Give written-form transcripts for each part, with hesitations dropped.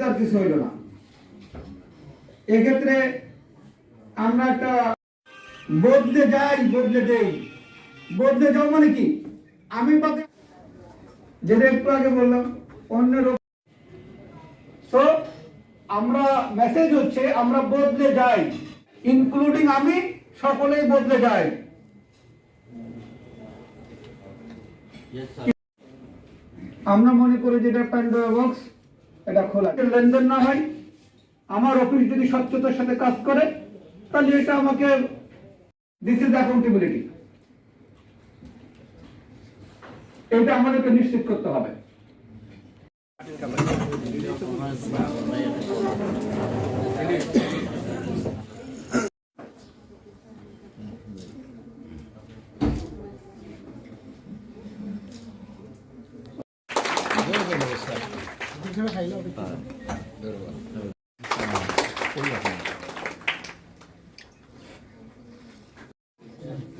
আর কিছু হইল না। এক্ষেত্রে আমরা একটা বদলে যাই, বদলে দেই। বদলে যাও মানে কি, আমি পাতে যেটা একটু আগে বললাম অন্যের। তো আমরা মেসেজ হচ্ছে আমরা বদলে যাই, ইনক্লুডিং আমি, সকলেই বদলে যাই। আমরা মনে করি যেটা প্যান্ডোরা বক্স, এটা খোলা, লেনদেন না হয়, আমার অফিস যদি স্বচ্ছতার সাথে কাজ করে, তাহলে এটা আমাকে, দিস ইজ অ্যাকাউন্টেবিলিটি, এটা আমাদেরকে নিশ্চিত করতে হবে।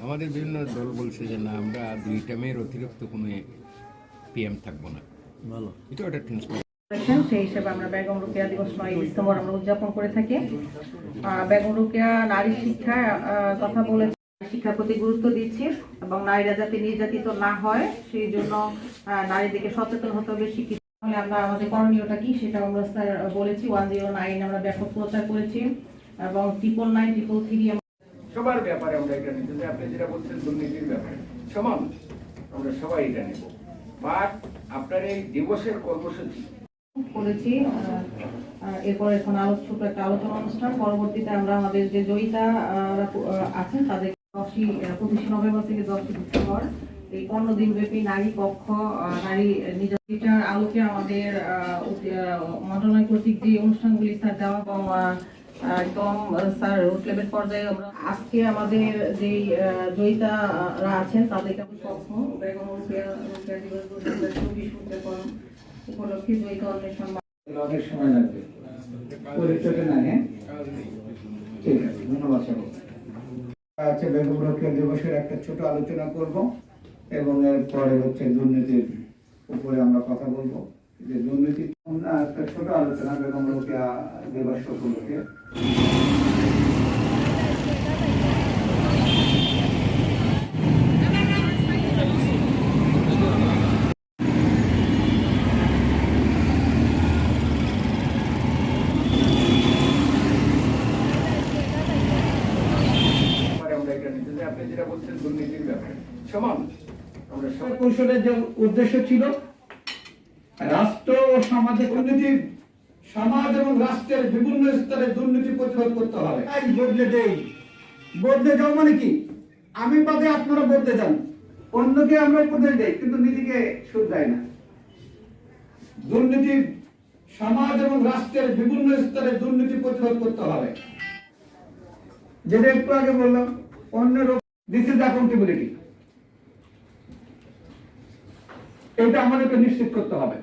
আমাদের বিভিন্ন দল বলছে যে না, আমরা 2 টার্মের অতিরিক্ত কোনো পিএম থাকবো না। ভালো, এটা একটা সেই হিসেবে আমরা বেগম রোকেয়া দিবস 9 ডিসেম্বর আমরা উদযাপন করে থাকি। বেগম রোকেয়া নারী শিক্ষা কথা বলেছে, শিক্ষার প্রতি গুরুত্ব দিচ্ছি এবং নারীরা যাতে নির্যাতিত না হয় সেই জন্য নারীদেরকে সচেতন হতে হবে, শিক্ষিত হলে আমরা আমাদের করণীয়টা কি সেটা আমরা স্যার বলেছি। 109 আমরা ব্যাপক প্রচার করেছি এবং 999, 333 সবার ব্যাপারে আমরা এটা নিতে চাই। আপনি যেটা বলছেন দুর্নীতির ব্যাপারে সমান, আমরা সবাই এটা নেব। বাট আপনার এই দিবসের কর্মসূচি করেছি, এরপর এখন ছোট একটা আলোচনা অনুষ্ঠান, পরবর্তীতে আমরা আমাদের যে জয়িতা আছেন তাদের 25 নভেম্বর থেকে 10 ডিসেম্বর এই 15 দিন ব্যাপী নারী পক্ষ, নারী নির্যাতনের আলোকে আমাদের মন্ত্রণালয় কর্তৃক যে অনুষ্ঠানগুলি স্যার দেওয়া এবং একদম স্যার রুট লেভেল পর্যায়ে আমরা আজকে আমাদের যে জয়িতারা আছেন তাদেরকে বেগম রোকেয়া দিবস উদযাপন উপলক্ষে জয়িতা অন্বেষণ। অনেক সময় লাগবে, পরিচয় না। হ্যাঁ, ঠিক আছে, ধন্যবাদ। আচ্ছা, বেগম রোকেয়া দিবসের একটা ছোট আলোচনা করব এবং এরপরে হচ্ছে দুর্নীতির উপরে আমরা কথা বলবো। যে দুর্নীতি একটা ছোট আলোচনা বেগম রোকেয়া দিবস উপলক্ষে। আপনি যেটা বলছেন দুর্নীতির ব্যাপারে সমান, আমরা সবাই কৌশলের যে উদ্দেশ্য ছিল রাষ্ট্র ও সমাজে দুর্নীতির, সমাজ এবং রাষ্ট্রের বিভিন্ন স্তরে দুর্নীতি প্রতিরোধ করতে হবে। বদলে দেই, বদলে যাও মানে কি, আমি বাদে আপনারা বদলে যান, অন্যকে আমরা উপদেশ দেই কিন্তু নিজেকে শুধরাই না। দুর্নীতির, সমাজ এবং রাষ্ট্রের বিভিন্ন স্তরে দুর্নীতি প্রতিরোধ করতে হবে। যেটা একটু আগে বললাম অন্যের, দিস ইজ অ্যাকাউন্টেবিলিটি, এটা আমাদেরকে নিশ্চিত করতে হবে।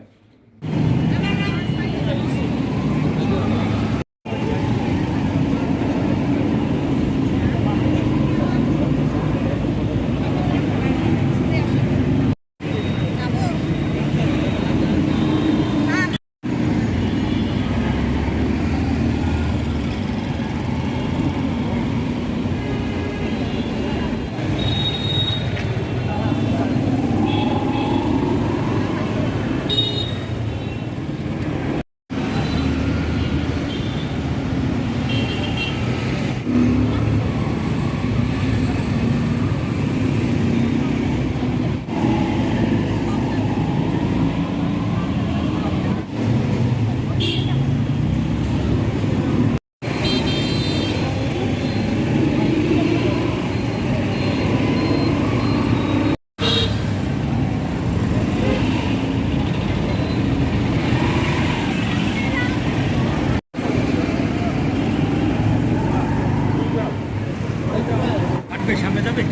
সামনে যাবে।